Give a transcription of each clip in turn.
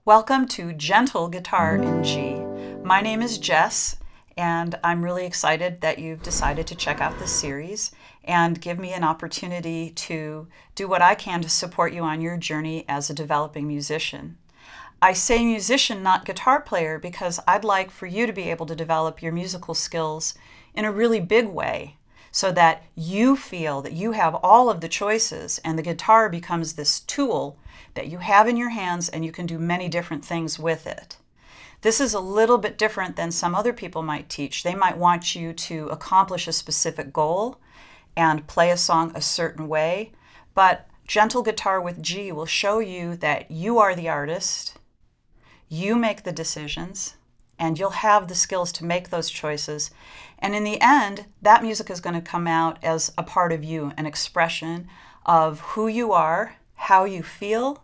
Welcome to Gentle Guitar in G. My name is Jess, and I'm really excited that you've decided to check out this series and give me an opportunity to do what I can to support you on your journey as a developing musician. I say musician, not guitar player, because I'd like for you to be able to develop your musical skills in a really big way so that you feel that you have all of the choices and the guitar becomes this tool that you have in your hands and you can do many different things with it. This is a little bit different than some other people might teach. They might want you to accomplish a specific goal and play a song a certain way, but Gentle Guitar with G will show you that you are the artist, you make the decisions, and you'll have the skills to make those choices. And in the end, that music is going to come out as a part of you, an expression of who you are, how you feel,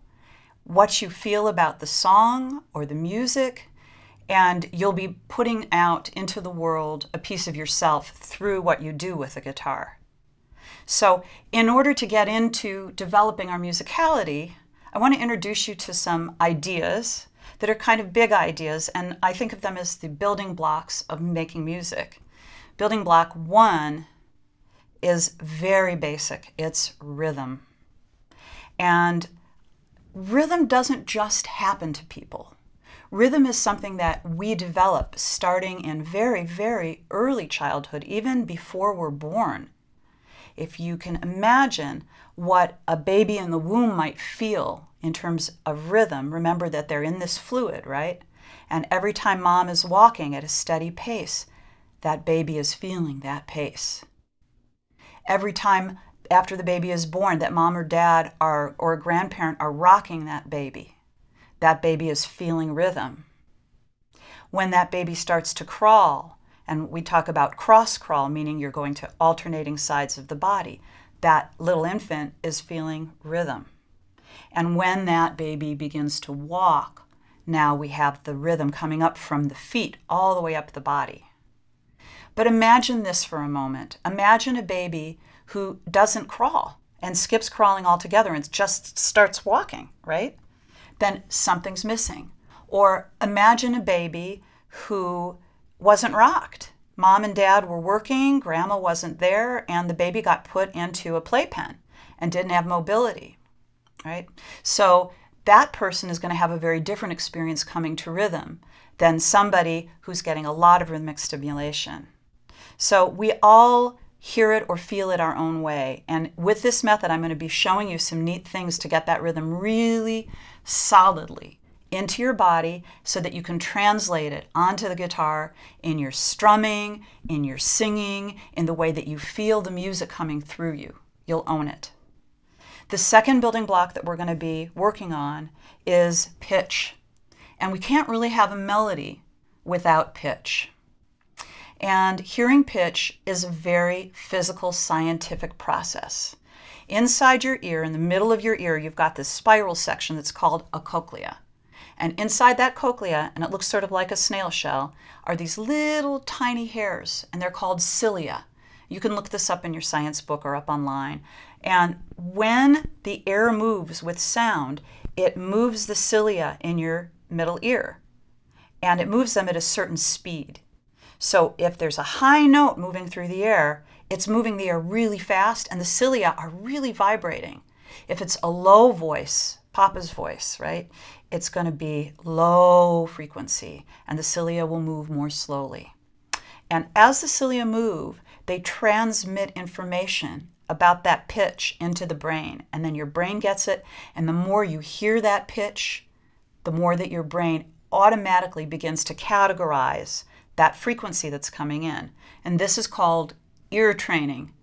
what you feel about the song or the music, and you'll be putting out into the world a piece of yourself through what you do with the guitar. So in order to get into developing our musicality, I want to introduce you to some ideas that are kind of big ideas, and I think of them as the building blocks of making music. Building block one is very basic. It's rhythm. And rhythm doesn't just happen to people. Rhythm is something that we develop starting in very, very early childhood, even before we're born. If you can imagine what a baby in the womb might feel in terms of rhythm, remember that they're in this fluid, right? And every time mom is walking at a steady pace, that baby is feeling that pace. Every time after the baby is born that mom or dad or a grandparent are rocking that baby is feeling rhythm. When that baby starts to crawl, and we talk about cross crawl, meaning you're going to alternating sides of the body, that little infant is feeling rhythm. And when that baby begins to walk, now we have the rhythm coming up from the feet all the way up the body. But imagine this for a moment. Imagine a baby who doesn't crawl and skips crawling altogether and just starts walking, right? Then something's missing. Or imagine a baby who wasn't rocked. Mom and dad were working, grandma wasn't there, and the baby got put into a playpen and didn't have mobility, right? So that person is going to have a very different experience coming to rhythm than somebody who's getting a lot of rhythmic stimulation. So we all hear it or feel it our own way. And with this method, I'm going to be showing you some neat things to get that rhythm really solidly into your body so that you can translate it onto the guitar in your strumming, in your singing, in the way that you feel the music coming through you. You'll own it. The second building block that we're going to be working on is pitch. And we can't really have a melody without pitch. And hearing pitch is a very physical, scientific process. Inside your ear, in the middle of your ear, you've got this spiral section that's called a cochlea. And inside that cochlea, and it looks sort of like a snail shell, are these little tiny hairs, and they're called cilia. You can look this up in your science book or up online. And when the air moves with sound, it moves the cilia in your middle ear, and it moves them at a certain speed. So if there's a high note moving through the air, it's moving the air really fast and the cilia are really vibrating. If it's a low voice, Papa's voice, right, it's going to be low frequency and the cilia will move more slowly. And as the cilia move, they transmit information about that pitch into the brain, and then your brain gets it, and the more you hear that pitch, the more that your brain automatically begins to categorize that frequency that's coming in. And this is called ear training.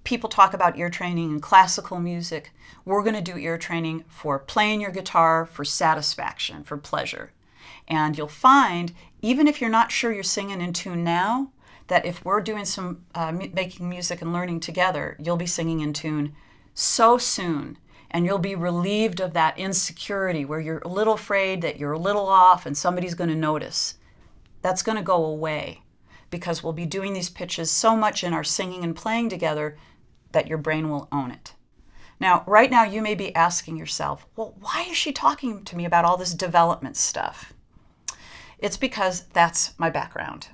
People talk about ear training in classical music. We're going to do ear training for playing your guitar for satisfaction, for pleasure. And you'll find, even if you're not sure you're singing in tune now, that if we're doing some making music and learning together, you'll be singing in tune so soon. And you'll be relieved of that insecurity where you're a little afraid that you're a little off and somebody's going to notice. That's going to go away because we'll be doing these pitches so much in our singing and playing together that your brain will own it. Now, right now, you may be asking yourself, well, why is she talking to me about all this development stuff? It's because that's my background.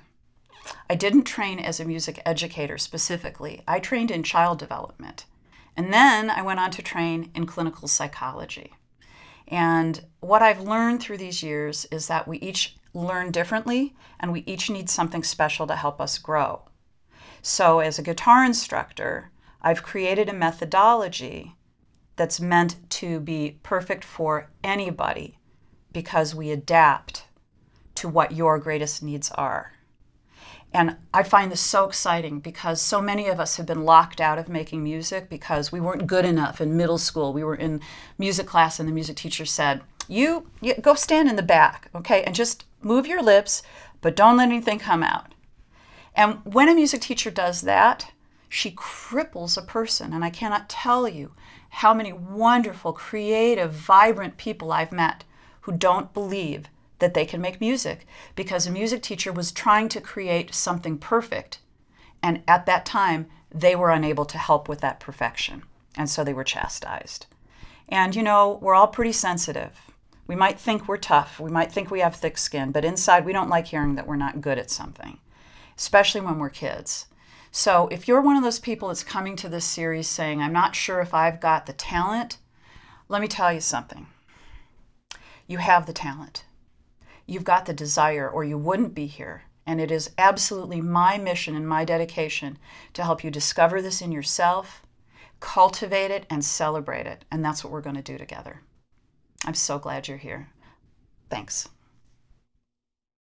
I didn't train as a music educator specifically. I trained in child development. And then I went on to train in clinical psychology. And what I've learned through these years is that we each learn differently and we each need something special to help us grow. So as a guitar instructor, I've created a methodology that's meant to be perfect for anybody because we adapt to what your greatest needs are. And I find this so exciting because so many of us have been locked out of making music because we weren't good enough in middle school. We were in music class and the music teacher said, you go stand in the back, okay, and just move your lips, but don't let anything come out. And when a music teacher does that, she cripples a person. And I cannot tell you how many wonderful, creative, vibrant people I've met who don't believe that they can make music because a music teacher was trying to create something perfect. And at that time, they were unable to help with that perfection. And so they were chastised. And you know, we're all pretty sensitive. We might think we're tough. We might think we have thick skin, but inside we don't like hearing that we're not good at something, especially when we're kids. So if you're one of those people that's coming to this series saying, I'm not sure if I've got the talent, let me tell you something. You have the talent. You've got the desire or you wouldn't be here. And it is absolutely my mission and my dedication to help you discover this in yourself, cultivate it, and celebrate it. And that's what we're going to do together. I'm so glad you're here. Thanks.